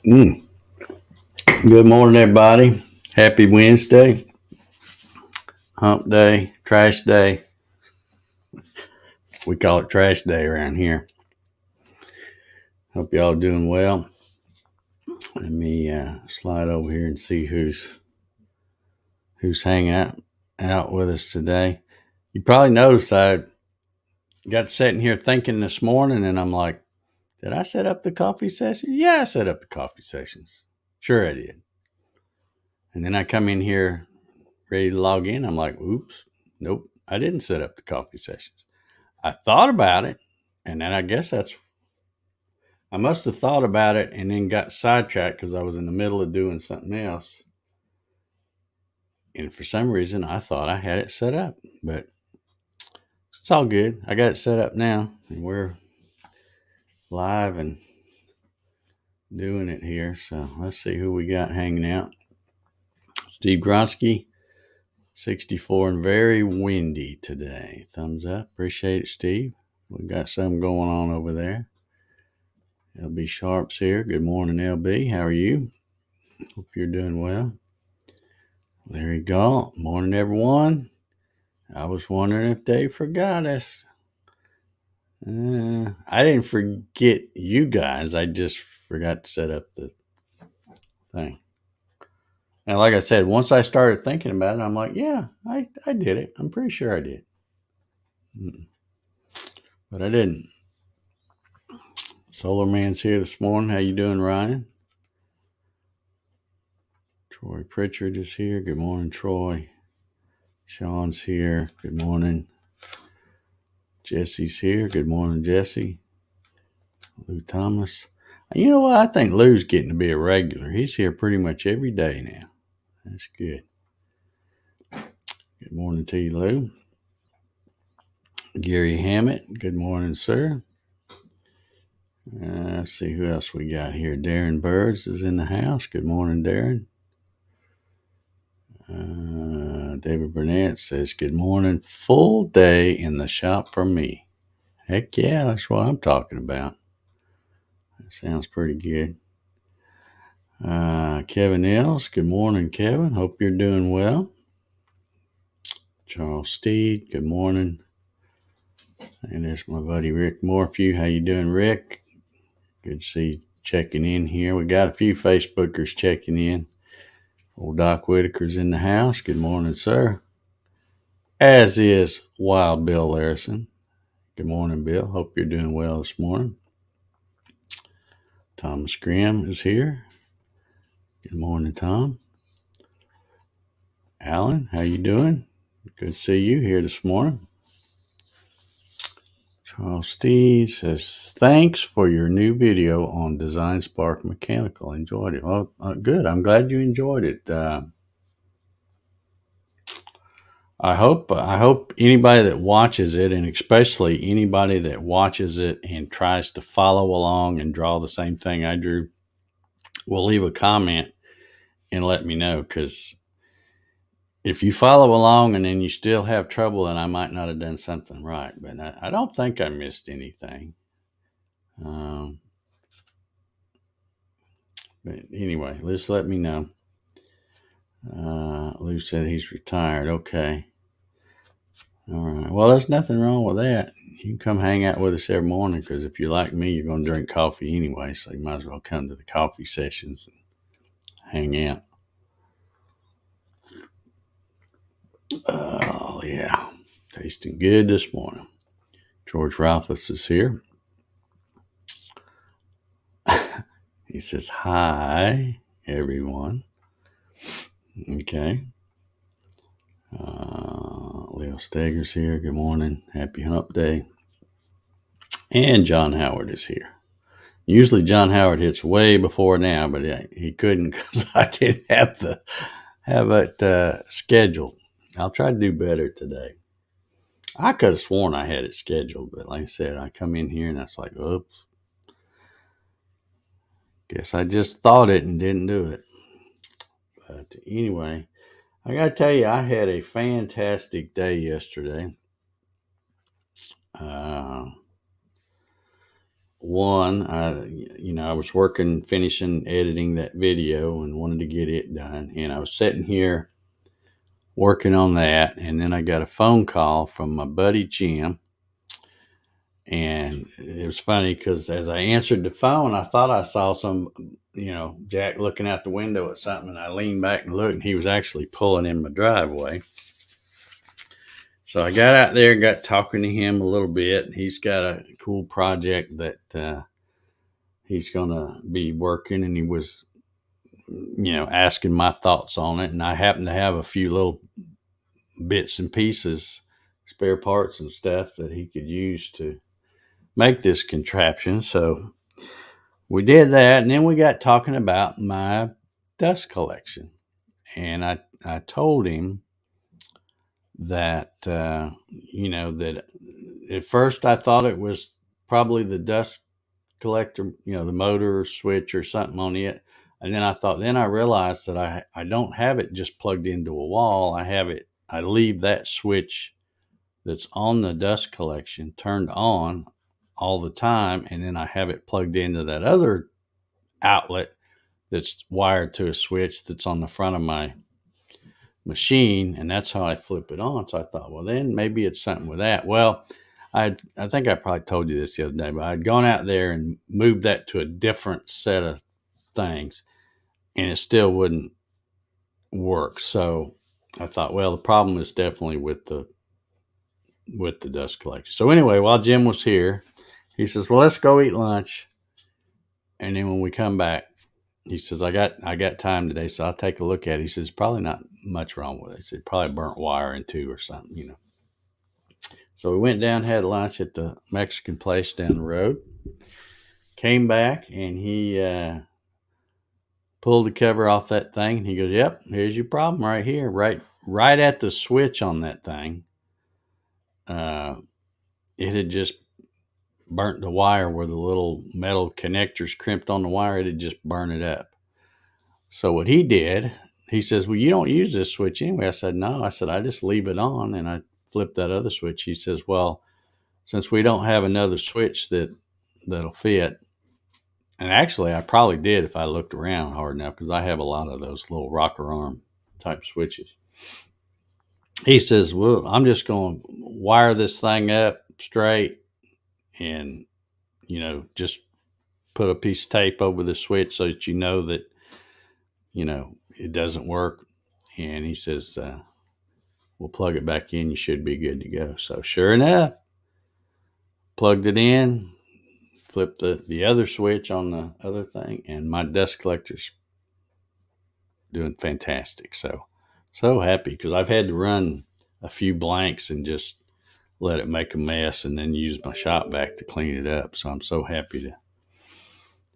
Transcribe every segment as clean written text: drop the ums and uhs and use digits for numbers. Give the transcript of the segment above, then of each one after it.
Mm. Good morning, everybody. Happy Wednesday, hump day, trash day. We call it trash day around here. Hope y'all doing well. Let me slide over here and see who's hanging out with us today. You probably noticed I got sitting here thinking this morning, and I'm like, did I set up the coffee session? Yeah, I set up the coffee sessions. Sure, I did. And then I come in here ready to log in. I'm like, oops, nope, I didn't set up the coffee sessions. I thought about it, and then I must have thought about it and then got sidetracked because I was in the middle of doing something else. And for some reason, I thought I had it set up, but it's all good. I got it set up now, and we're live and doing it here. So let's see who we got hanging out. Steve Gronsky, 64 and very windy today. Thumbs up. Appreciate it, Steve. We got something going on over there. LB Sharp's here. Good morning, LB. How are you? Hope you're doing well. There you go. Morning, everyone. I was wondering if they forgot us. I didn't forget you guys. I just forgot to set up the thing. And like I said, once I started thinking about it, I'm like, yeah, I did it. I'm pretty sure I did. But I didn't. Solar Man's here this morning. How you doing, Ryan? Troy Pritchard is here. Good morning, Troy. Sean's here. Good morning. Jesse's here. Good morning, Jesse. Lou Thomas. You know what? I think Lou's getting to be a regular. He's here pretty much every day now. That's good. Good morning to you, Lou. Gary Hammett. Good morning, sir. Let's see who else we got here. Darren Birds is in the house. Good morning, Darren. David Burnett says, good morning. Full day in the shop for me. Heck yeah, that's what I'm talking about. That sounds pretty good. Kevin Ells. Good morning, Kevin. Hope you're doing well. Charles Steed. Good morning. And there's my buddy Rick Morphew. How you doing, Rick? Good to see you checking in here. We got a few Facebookers checking in. Old Doc Whitaker's in the house. Good morning, sir. As is Wild Bill Larison. Good morning, Bill. Hope you're doing well this morning. Thomas Graham is here. Good morning, Tom. Alan, how you doing? Good to see you here this morning. Charles Steed says, thanks for your new video on Design Spark Mechanical. Enjoyed it. Well, good. I'm glad you enjoyed it. I hope anybody that watches it, and especially anybody that watches it and tries to follow along and draw the same thing I drew, will leave a comment and let me know. Because if you follow along and then you still have trouble, then I might not have done something right. But I don't think I missed anything. But anyway, just let me know. Lou said he's retired. Okay. All right. Well, there's nothing wrong with that. You can come hang out with us every morning because if you're like me, you're going to drink coffee anyway. So you might as well come to the coffee sessions and hang out. Oh, yeah. Tasting good this morning. George Ralphus is here. He says, hi, everyone. Okay. Leo Steger's here. Good morning. Happy hump day. And John Howard is here. Usually John Howard hits way before now, but he couldn't because I didn't have it scheduled. I'll try to do better today. I could have sworn I had it scheduled, but like I said, I come in here and I was like, oops. Guess I just thought it and didn't do it. But anyway, I got to tell you, I had a fantastic day yesterday. one, I was finishing editing that video and wanted to get it done. And I was sitting here working on that. And then I got a phone call from my buddy Jim. And it was funny because as I answered the phone, I thought I saw Jack looking out the window at something. And I leaned back and looked, and he was actually pulling in my driveway. So I got out there and got talking to him a little bit. He's got a cool project that he's going to be working, and he was, asking my thoughts on it. And I happen to have a few little bits and pieces, spare parts and stuff that he could use to make this contraption. So we did that, and then we got talking about my dust collection. And I told him that, that at first I thought it was probably the dust collector, the motor switch or something on it. And then I realized that I don't have it just plugged into a wall. I leave that switch that's on the dust collection turned on all the time. And then I have it plugged into that other outlet that's wired to a switch that's on the front of my machine. And that's how I flip it on. So I thought, well, then maybe it's something with that. Well, I think I probably told you this the other day, but I'd gone out there and moved that to a different set of things, and it still wouldn't work. So I thought, well, the problem is definitely with the dust collection. So anyway, while Jim was here, he says, well, let's go eat lunch. And then when we come back, he says, I got time today, so I'll take a look at it. He says, probably not much wrong with it. He said, probably burnt wire in two or something, So we went down, had lunch at the Mexican place down the road. Came back, and he pulled the cover off that thing. And he goes, "Yep, here's your problem right here, right at the switch on that thing. It had just burnt the wire where the little metal connectors crimped on the wire. It had just burned it up." So what he did, he says, "Well, you don't use this switch anyway." I said, "No." I said, "I just leave it on, and I flip that other switch." He says, "Well, since we don't have another switch that'll fit," and actually I probably did if I looked around hard enough, because I have a lot of those little rocker arm type switches. He says, "Well, I'm just going to wire this thing up straight and, just put a piece of tape over the switch so that that, it doesn't work." And he says, "We'll plug it back in. You should be good to go." So sure enough, plugged it in, flipped the other switch on the other thing, and my dust collector's doing fantastic. So happy, because I've had to run a few blanks and just let it make a mess and then use my shop vac to clean it up. So I'm so happy to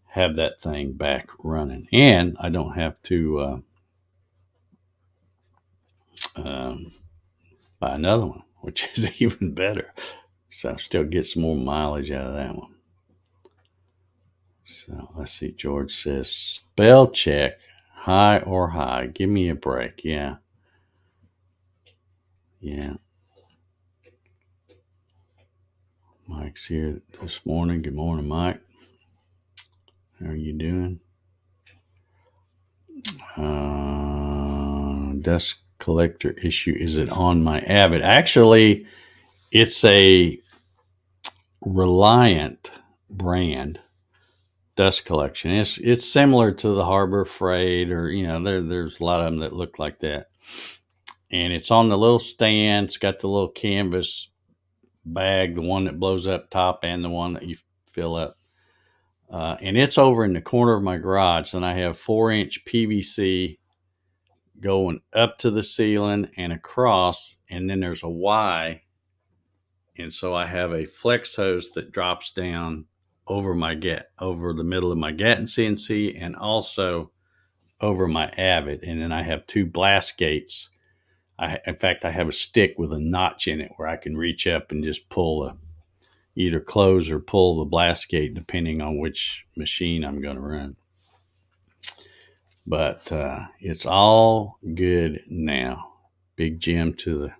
have that thing back running, and I don't have to buy another one, which is even better. So still get some more mileage out of that one. So let's see. George says, spell check, high or high. Give me a break. Yeah. Mike's here this morning. Good morning, Mike. How are you doing? Dust collector issue. Is it on my Avid? Actually, it's a Reliant brand dust collection. It's similar to the Harbor Freight, or there's a lot of them that look like that. And it's on the little stand. It's got the little canvas bag, the one that blows up top and the one that you fill up. And it's over in the corner of my garage. And I have 4-inch PVC going up to the ceiling and across. And then there's a Y. And so I have a flex hose that drops down over the middle of my Gatton CNC, and also over my Avid. And then I have 2 blast gates. In fact, I have a stick with a notch in it where I can reach up and just either close or pull the blast gate, depending on which machine I'm going to run. But it's all good now. Big Jim to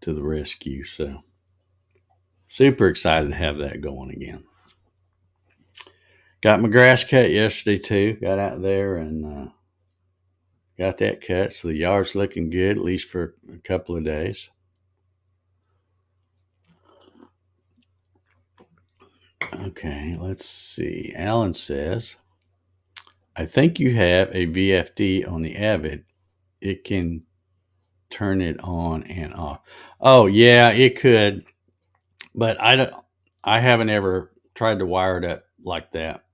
the rescue. So super excited to have that going again. Got my grass cut yesterday too. Got out there and got that cut. So the yard's looking good, at least for a couple of days. Okay, let's see. Alan says, I think you have a VFD on the Avid. It can turn it on and off. Oh yeah, it could, but I haven't ever tried to wire it up like that.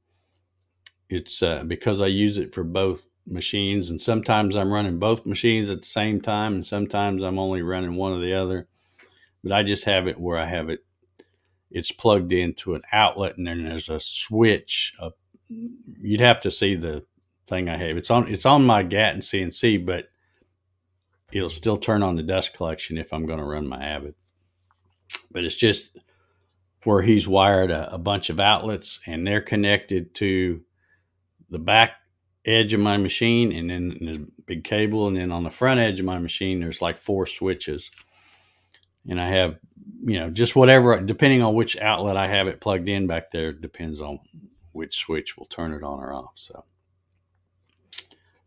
It's because I use it for both machines, and sometimes I'm running both machines at the same time, and sometimes I'm only running one or the other. But I just have it where I have it. It's plugged into an outlet, and then there's a switch. You'd have to see the thing I have. It's on my Gatton CNC, but it'll still turn on the dust collection if I'm going to run my Avid. But it's just where he's wired a bunch of outlets, and they're connected to the back edge of my machine, and then there's a big cable, and then on the front edge of my machine there's like 4 switches, and I have just whatever, depending on which outlet I have it plugged in back there, depends on which switch will turn it on or off.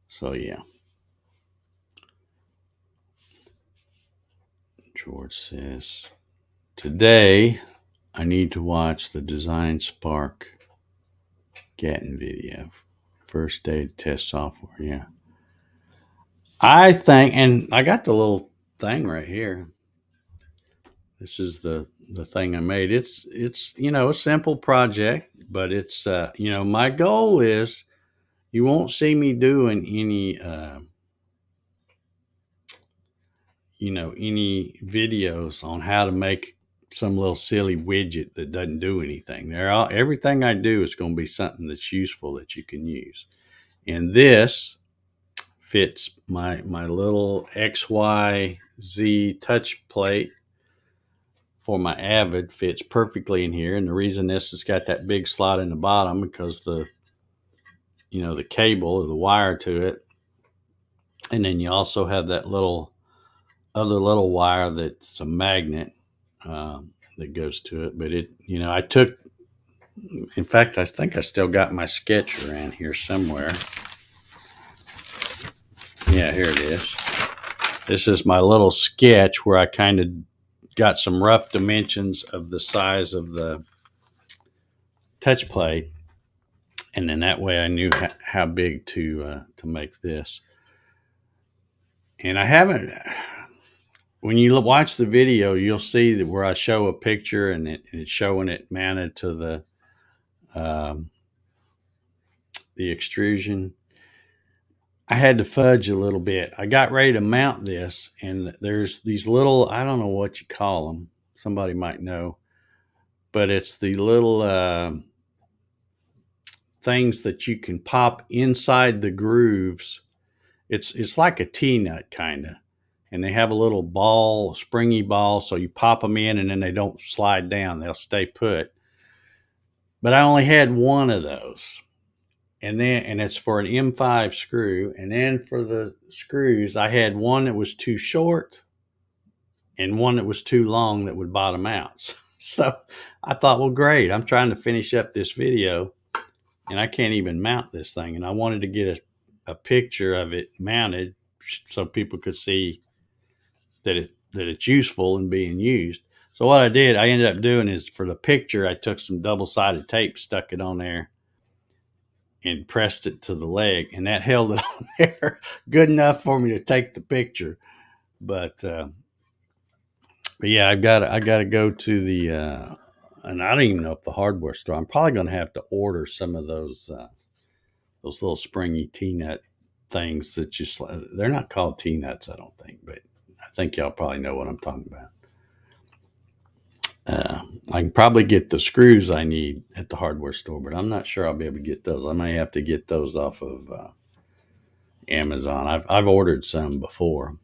So yeah. George says, today I need to watch the Design Spark Gatton video. First day to test software. Yeah. I think, and I got the little thing right here. This is the thing I made. It's a simple project, but it's my goal is you won't see me doing any any videos on how to make some little silly widget that doesn't do anything. Everything I do is going to be something that's useful that you can use. And this fits my little XYZ touch plate for my Avid, fits perfectly in here. And the reason this has got that big slot in the bottom, because the cable or the wire to it, and then you also have that other little wire that's a magnet that goes to it. But I took, in fact, I think I still got my sketch around here somewhere. Yeah, here it is. This is my little sketch where I kind of got some rough dimensions of the size of the touch plate, and then that way I knew how big to make this. And I haven't. When you watch the video, you'll see that where I show a picture and it's showing it mounted to the extrusion. I had to fudge a little bit. I got ready to mount this, and there's these little, I don't know what you call them. Somebody might know, but it's the little things that you can pop inside the grooves. It's like a T-nut kind of, and they have a little ball, springy ball, so you pop them in and then they don't slide down. They'll stay put. But I only had one of those. And it's for an M5 screw. And then for the screws, I had one that was too short and one that was too long that would bottom out. So I thought, well, great. I'm trying to finish up this video and I can't even mount this thing. And I wanted to get a picture of it mounted so people could see that it's useful and being used. So what I did, I ended up doing is, for the picture, I took some double-sided tape, stuck it on there, and pressed it to the leg, and that held it on there good enough for me to take the picture. But yeah, I got to go to the and I don't even know if the hardware store. I'm probably going to have to order some of those little springy T-nut things that they're not called T-nuts, I don't think, but I think y'all probably know what I'm talking about. I can probably get the screws I need at the hardware store, but I'm not sure I'll be able to get those. I may have to get those off of Amazon. I've ordered some before,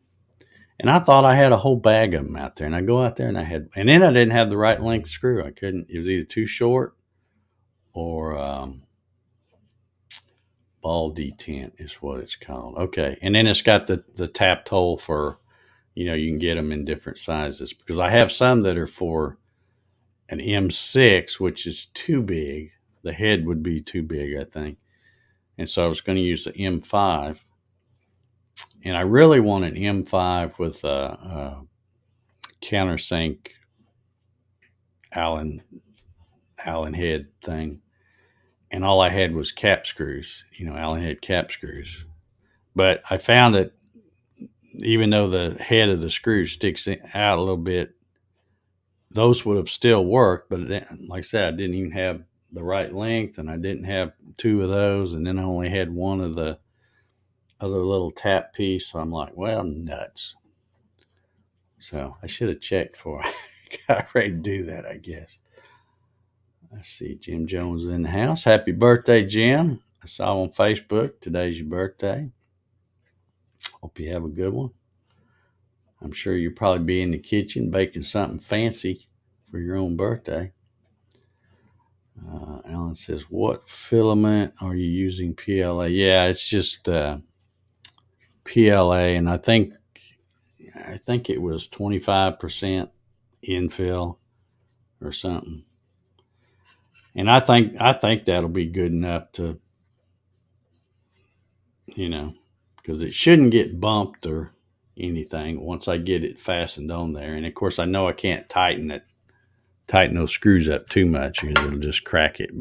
and I thought I had a whole bag of them out there. And I go out there and then I didn't have the right length screw. I couldn't. It was either too short or ball detent is what it's called. Okay, and then it's got the tapped hole for, you can get them in different sizes, because I have some that are for an M6, which is too big. the head would be too big, I think. And so I was going to use the M5. And I really want an M5 with a countersink Allen head thing. And all I had was cap screws, Allen head cap screws. But I found that even though the head of the screw sticks out a little bit, those would have still worked. But like I said, I didn't even have the right length, and I didn't have two of those, and then I only had one of the other little tap piece. So I'm like, well, nuts. So I should have checked before I got ready to do that, I guess. I see Jim Jones in the house. Happy birthday, Jim. I saw on Facebook today's your birthday. Hope you have a good one. I'm sure you'll probably be in the kitchen baking something fancy for your own birthday. Alan says, what filament are you using PLA? Yeah, it's just PLA, and I think it was 25% infill or something. And I think that'll be good enough to, because it shouldn't get bumped or anything once I get it fastened on there. And of course, I know I can't tighten those screws up too much because it'll just crack it.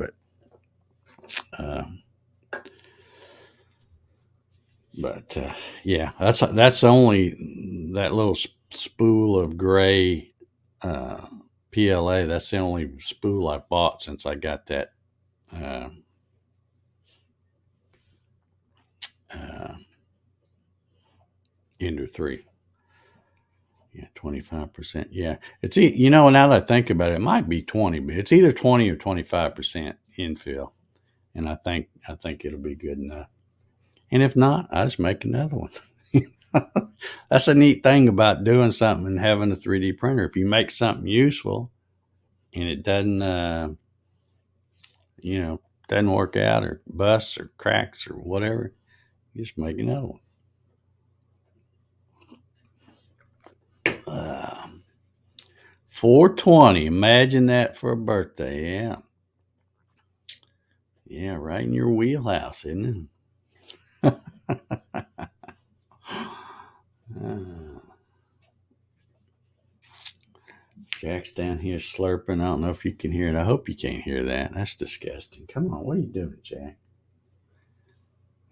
But yeah, that's only that little spool of gray PLA. That's the only spool I bought since I got that Ender 3. Yeah, 25%. Yeah, it's now that I think about it, it might be 20, but it's either 20 or 25% infill, and I think it'll be good enough. And if not, I just make another one. That's a neat thing about doing something and having a 3D printer. If you make something useful and it doesn't, doesn't work out or busts or cracks or whatever, you just make another one. 420. Imagine that for a birthday. Yeah. Yeah, right in your wheelhouse, isn't it? Jack's down here slurping. I don't know if you can hear it. I hope you can't hear that. That's disgusting. Come on, what are you doing, Jack?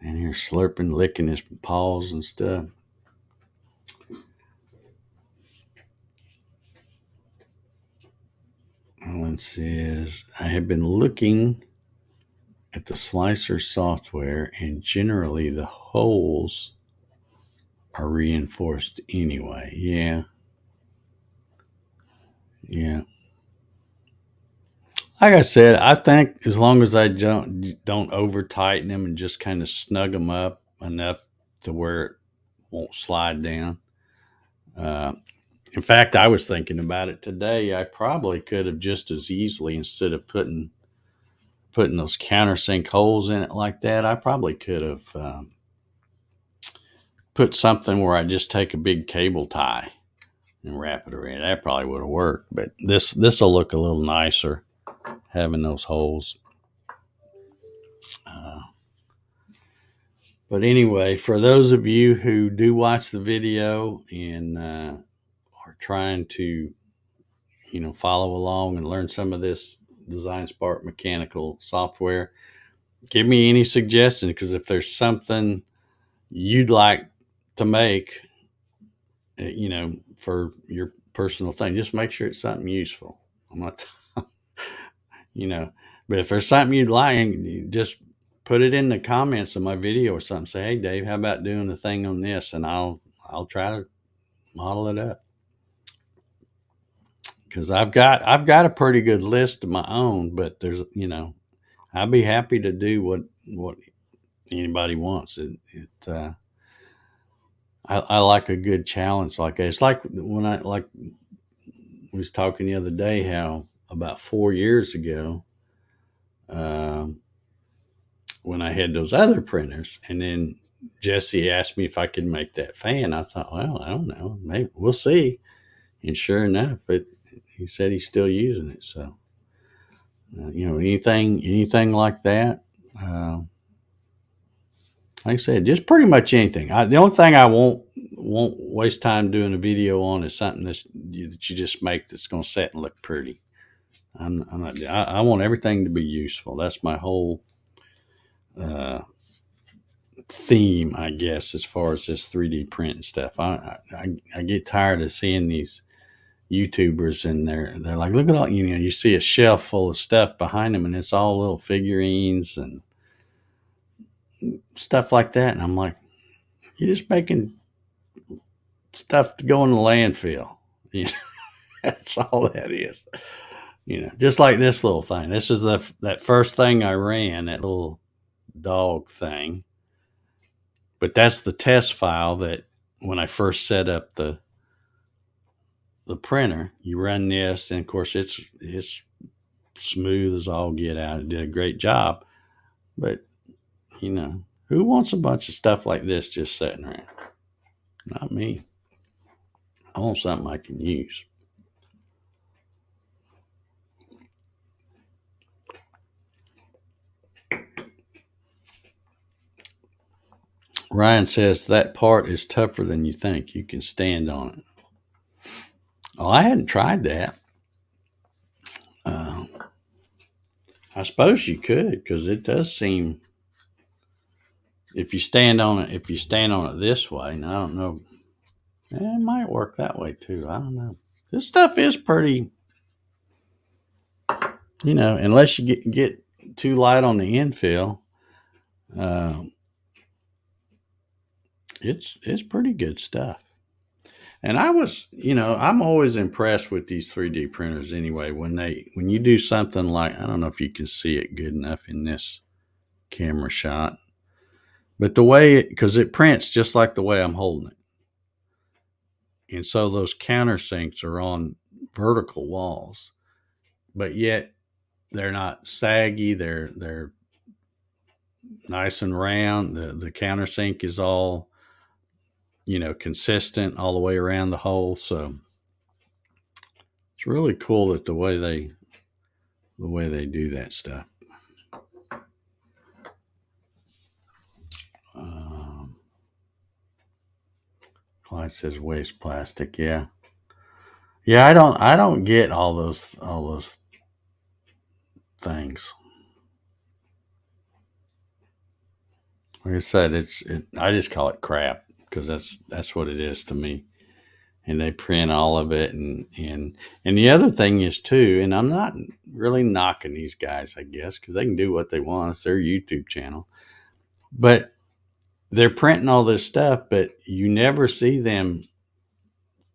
Down here slurping, licking his paws and stuff. Alan says, I have been looking at the slicer software, and generally the holes are reinforced anyway. Yeah. Like I said, I think as long as I don't over tighten them and just kind of snug them up enough to where it won't slide down. In fact, I was thinking about it today. I probably could have just as easily, instead of putting those countersink holes in it like that, I probably could have put something where I just take a big cable tie and wrap it around. That probably would have worked. But this will look a little nicer having those holes. But anyway, for those of you who do watch the video and are trying to, follow along and learn some of this Design Spark mechanical software, give me any suggestions, because if there's something you'd like to make, for your personal thing, just make sure it's something useful. I'm not, but if there's something you'd like, just put it in the comments of my video or something. Say, hey, Dave, how about doing the thing on this? And I'll try to model it up. Because I've got a pretty good list of my own, but there's, I'd be happy to do what anybody wants. I like a good challenge like that. It's like when I was talking the other day how about 4 years ago, when I had those other printers, and then Jesse asked me if I could make that fan. I thought, well, I don't know, maybe we'll see. And sure enough, he said he's still using it. So anything like that. Like I said, just pretty much anything. The only thing I won't waste time doing a video on is something that you just make that's going to set and look pretty. I'm not. I want everything to be useful. That's my whole uh, theme, I guess, as far as this 3D print and stuff. I get tired of seeing these YouTubers and they're like, look at all you see a shelf full of stuff behind them, and it's all little figurines and stuff like that. And I'm like, you're just making stuff to go in the landfill. You know, that's all that is. Just like this little thing. This is that first thing I ran, that little dog thing. But that's the test file that when I first set up the printer, you run this, and of course it's smooth as all get out. It did a great job. But who wants a bunch of stuff like this just sitting around? Not me. I want something I can use. Ryan says that part is tougher than you think. You can stand on it. Oh, I hadn't tried that. I suppose you could, because it does seem, if you stand on it this way, and I don't know, it might work that way too. I don't know. This stuff is pretty, unless you get too light on the infill, it's pretty good stuff. And I'm always impressed with these 3D printers anyway. When you do something like, I don't know if you can see it good enough in this camera shot, but because it prints just like the way I'm holding it. And so those countersinks are on vertical walls, but yet they're not saggy. They're nice and round. The countersink is all, consistent all the way around the hole. So it's really cool that the way they do that stuff. Clyde says waste plastic. Yeah. I don't get all those things. Like I said, I just call it crap, because that's what it is to me. And they print all of it, and the other thing is too, and I'm not really knocking these guys, I guess, because they can do what they want. It's their YouTube channel, but they're printing all this stuff, but you never see them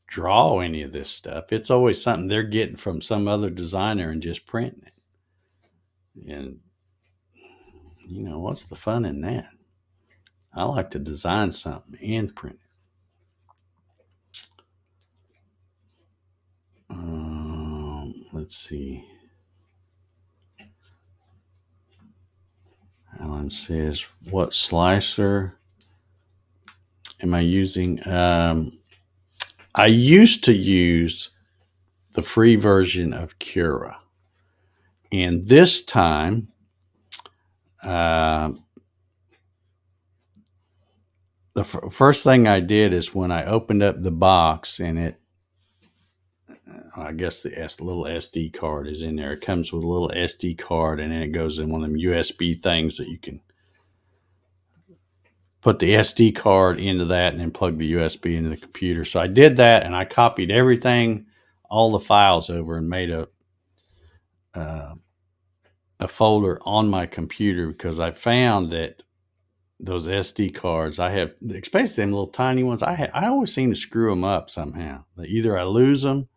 draw any of this stuff. It's always something they're getting from some other designer and just printing it. And what's the fun in that? I like to design something and print it. Let's see. Alan says, what slicer am I using? I used to use the free version of Cura. And this time, the first thing I did is when I opened up the box, and I guess the little SD card is in there. It comes with a little SD card, and then it goes in one of them USB things that you can put the SD card into that and then plug the USB into the computer. So I did that, and I copied everything, all the files over, and made a folder on my computer, because I found that those SD cards I have, especially them little tiny ones, I always seem to screw them up somehow. Either I lose them,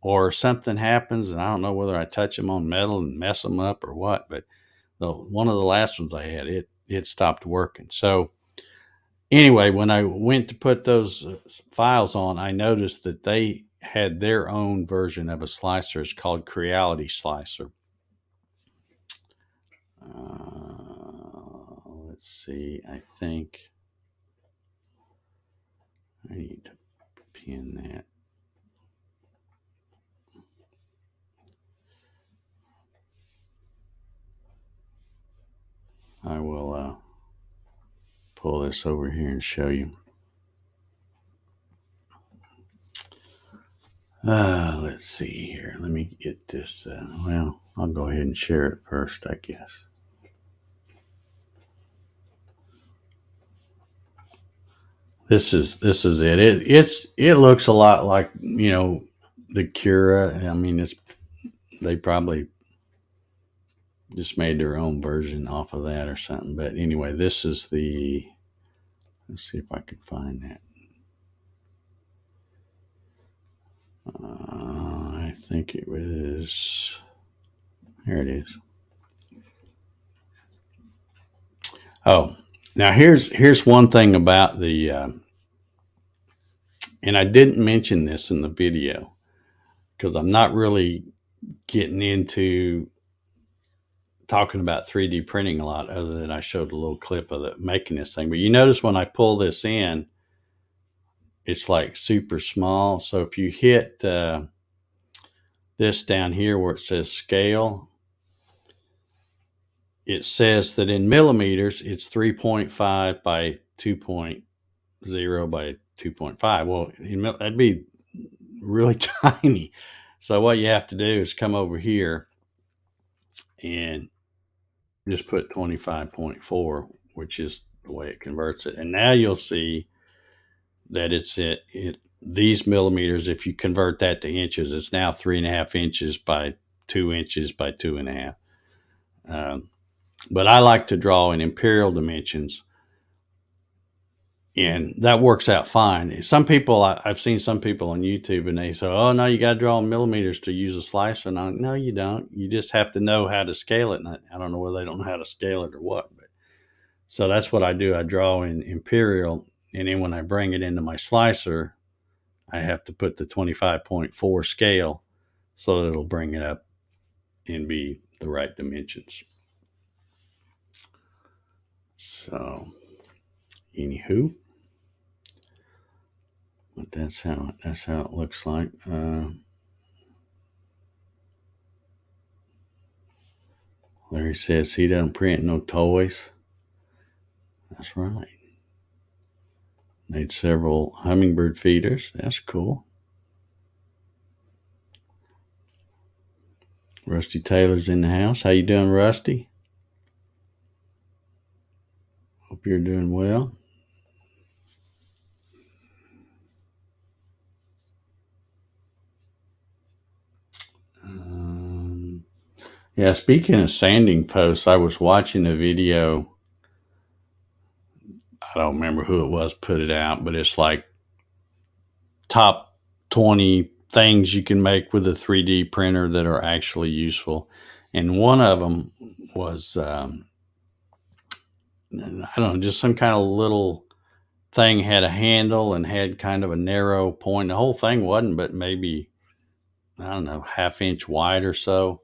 or something happens, and I don't know whether I touch them on metal and mess them up or what. But one of the last ones I had, it stopped working. So anyway, when I went to put those files on, I noticed that they had their own version of a slicer. It's called Creality Slicer. Let's see. I think I need to pin that. I will pull this over here and show you. Let's see here. Let me get this. Well, I'll go ahead and share it first, I guess. This is it. It looks a lot like, the Cura. I mean, they probably just made their own version off of that or something. But anyway, this is the. Let's see if I can find that. I think it was. There it is. Oh, now here's one thing about the, and I didn't mention this in the video because I'm not really getting into talking about 3D printing a lot, other than I showed a little clip of it making this thing. But you notice when I pull this in, it's like super small. So if you hit this down here where it says scale, it says that in millimeters, it's 3.5 by 2.0 by 2.5. Well, that'd be really tiny. So what you have to do is come over here and just put 25.4, which is the way it converts it. And now you'll see that it's these millimeters. If you convert that to inches, it's now 3.5 inches by 2 inches by 2.5. But I like to draw in imperial dimensions, and that works out fine. Some people, I've seen some people on YouTube, and they say, "Oh no, you got to draw in millimeters to use a slicer." And I'm, no, you don't. You just have to know how to scale it. And I don't know whether they don't know how to scale it or what. But so that's what I do. I draw in imperial, and then when I bring it into my slicer, I have to put the 25.4 scale so that it'll bring it up and be the right dimensions. So, anywho, but that's how it looks like. Larry says he doesn't print no toys. That's right. Made several hummingbird feeders. That's cool. Rusty Taylor's in the house. How you doing, Rusty? Hope you're doing well. Yeah, speaking of sanding posts, I was watching a video. I don't remember who it was put it out, but it's like top 20 things you can make with a 3D printer that are actually useful. And one of them was, I don't know, just some kind of little thing, had a handle and had kind of a narrow point. The whole thing wasn't but maybe, I don't know, half-inch wide or so.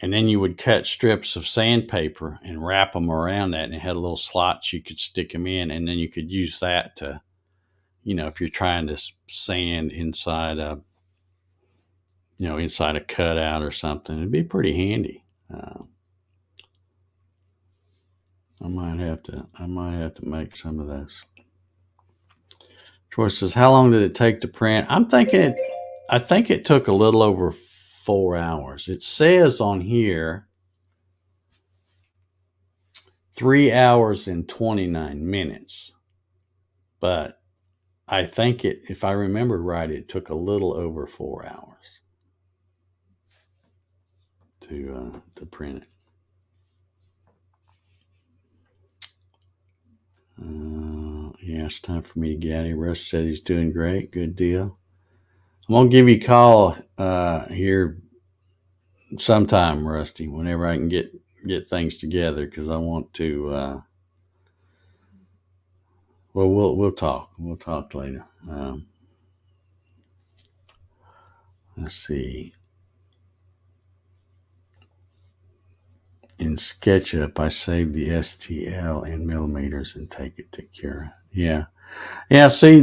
And then you would cut strips of sandpaper and wrap them around that, and it had a little slots you could stick them in, and then you could use that to, if you're trying to sand inside a cutout or something, it'd be pretty handy. I might have to make some of those. Troy says, "How long did it take to print?" I think it took a little over 4 hours. It says on here 3 hours and 29 minutes, but I think if I remember right, it took a little over 4 hours to print it. Yeah, it's time for me to get out of here. Russ said he's doing great. Good deal. I'm gonna give you a call here sometime, Rusty, whenever I can get things together, because I want to. Well, we'll talk. We'll talk later. Let's see. In SketchUp, I save the STL in millimeters and take it to Cura. Yeah. See,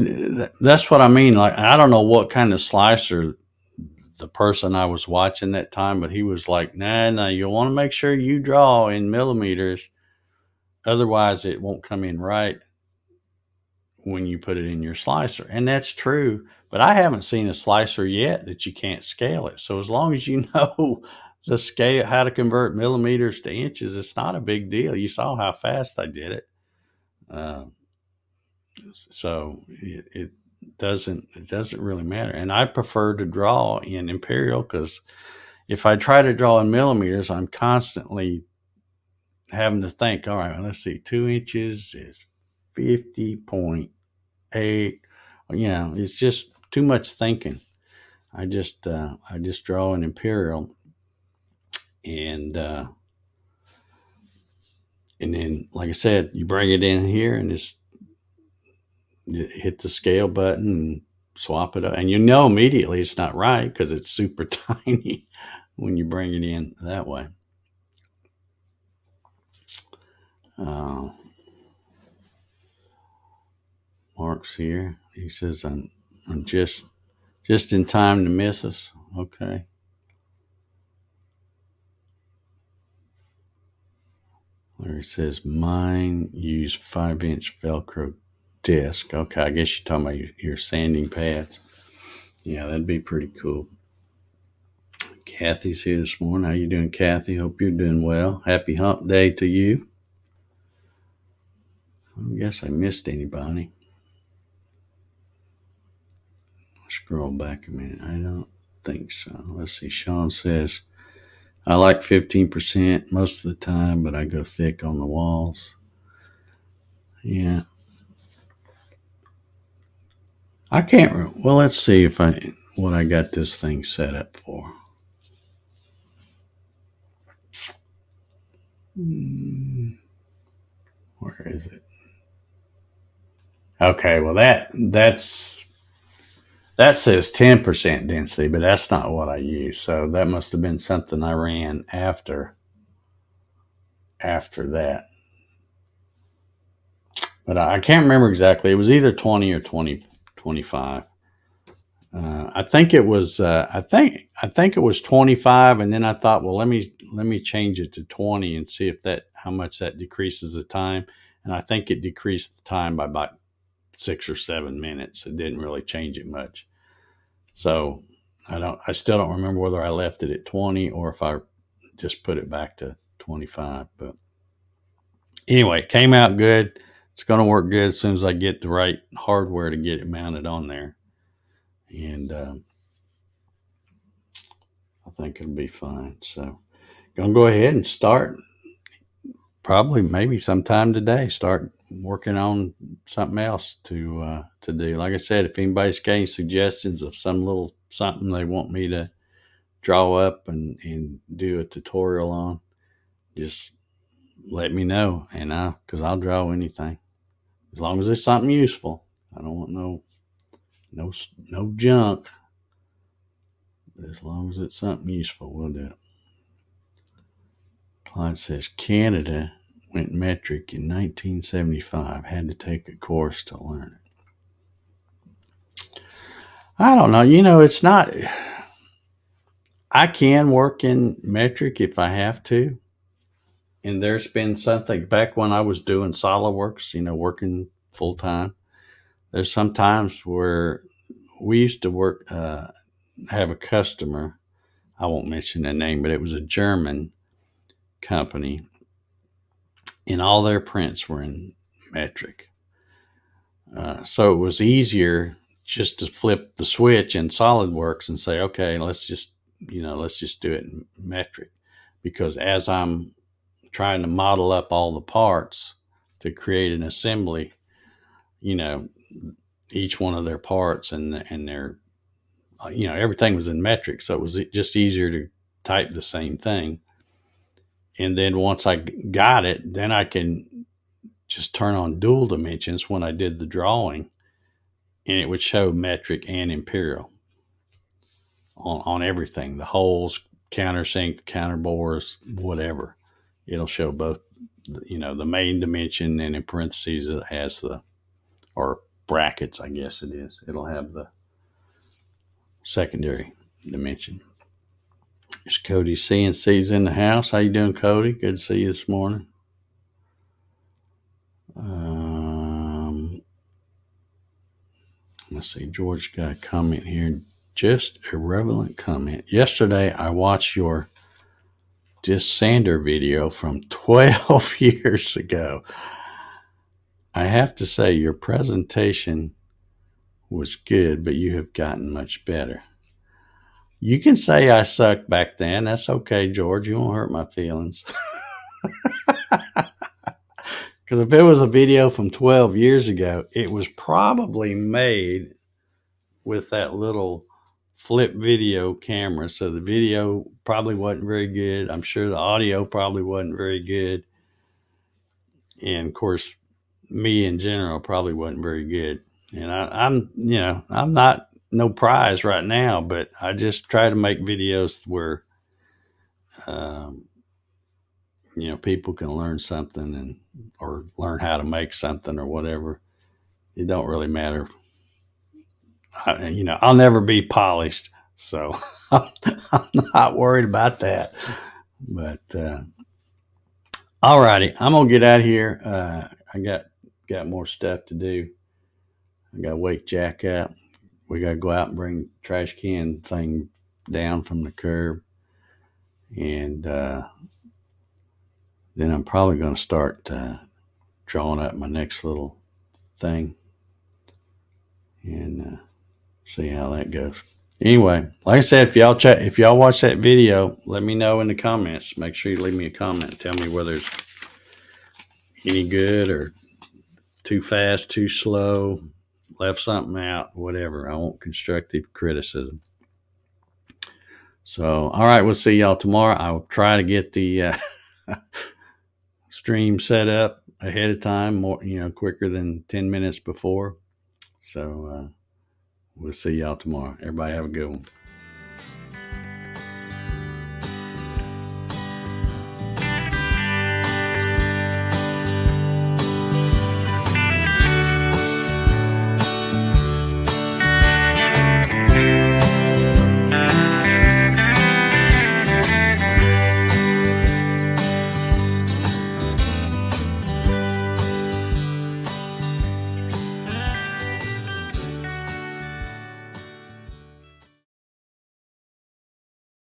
that's what I mean. Like, I don't know what kind of slicer the person I was watching that time, but he was like, "Nah, you want to make sure you draw in millimeters." otherwise it won't come in right when you put it in your slicer. And that's true, but I haven't seen a slicer yet that you can't scale it. So as long as you know the scale, how to convert millimeters to inches, it's not a big deal. You saw how fast I did it. Uh, so it doesn't really matter. And I prefer to draw in imperial because if I try to draw in millimeters, I'm constantly having to think, all right, let's see, 2 inches is 50.8. It's just too much thinking. I just draw an imperial, and then, like I said, you bring it in here and just hit the scale button and swap it up, and immediately it's not right because it's super tiny when you bring it in that way. Uh, Mark's here. He says I'm just in time to miss us. Okay. Larry says mine use 5-inch Velcro disc. Okay, I guess you're talking about your sanding pads. Yeah, that'd be pretty cool. Kathy's here this morning. How you doing, Kathy? Hope you're doing well. Happy hump day to you. I guess I missed anybody. Scroll back a minute. I don't think so. Let's see. Sean says, I like 15% most of the time, but I go thick on the walls. Yeah. I can't. Well, let's see what I got this thing set up for. Where is it? Okay, well that says 10% density, but that's not what I use. So that must have been something I ran after that. But I can't remember exactly. It was either 20 or 25. I think it was. I think it was 25, and then I thought, well, let me change it to 20 and see how much that decreases the time. And I think it decreased the time by about 6 or 7 minutes. It didn't really change it much. So I still don't remember whether I left it at 20 or if I just put it back to 25. But anyway, it came out good. It's going to work good as soon as I get the right hardware to get it mounted on there. And I think it'll be fine. So, gonna go ahead and start. Probably, maybe sometime today. Start working on something else to do. Like I said, if anybody's got any suggestions of some little something they want me to draw up and do a tutorial on, just let me know, and because I'll draw anything as long as it's something useful. I don't want no junk. But as long as it's something useful, we'll do it. Clyde says Canada went metric in 1975. Had to take a course to learn it. I don't know. It's not. I can work in metric if I have to. And there's been something back when I was doing SolidWorks, working full time. There's some times where we used to work, have a customer. I won't mention the name, but it was a German company, and all their prints were in metric. So it was easier just to flip the switch in SolidWorks and say, okay, let's just do it in metric, because as I'm trying to model up all the parts to create an assembly, each one of their parts and their, everything was in metric. So it was just easier to type the same thing. And then once I got it, then I can just turn on dual dimensions when I did the drawing, and it would show metric and imperial on everything, the holes, countersink, counterbores, whatever. It'll show both, the main dimension, and in parentheses it has or brackets, I guess it is. It'll have the secondary dimension. There's Cody CNC's in the house. How you doing, Cody? Good to see you this morning. Let's see. George got a comment here. Just a relevant comment. Yesterday, I watched your Just Sander video from 12 years ago. I have to say, your presentation was good, but you have gotten much better. You can say I sucked back then. That's okay, George. You won't hurt my feelings. Because if it was a video from 12 years ago, it was probably made with that little flip video camera. So the video probably wasn't very good. I'm sure the audio probably wasn't very good. And of course, me in general probably wasn't very good. And I'm not no prize right now, but I just try to make videos where, um, people can learn something or learn how to make something or whatever. It don't really matter. I'll never be polished, so I'm not worried about that. But all righty, I'm gonna get out of here. I got more stuff to do. I got to wake Jack up. We got to go out and bring the trash can thing down from the curb, and then I'm probably going to start drawing up my next little thing and see how that goes. Anyway, like I said, if y'all watch that video, let me know in the comments. Make sure you leave me a comment and tell me whether it's any good or too fast, too slow, left something out, whatever. I want constructive criticism. So, all right, we'll see y'all tomorrow. I'll try to get the stream set up ahead of time, more quicker than 10 minutes before. So, we'll see y'all tomorrow. Everybody have a good one.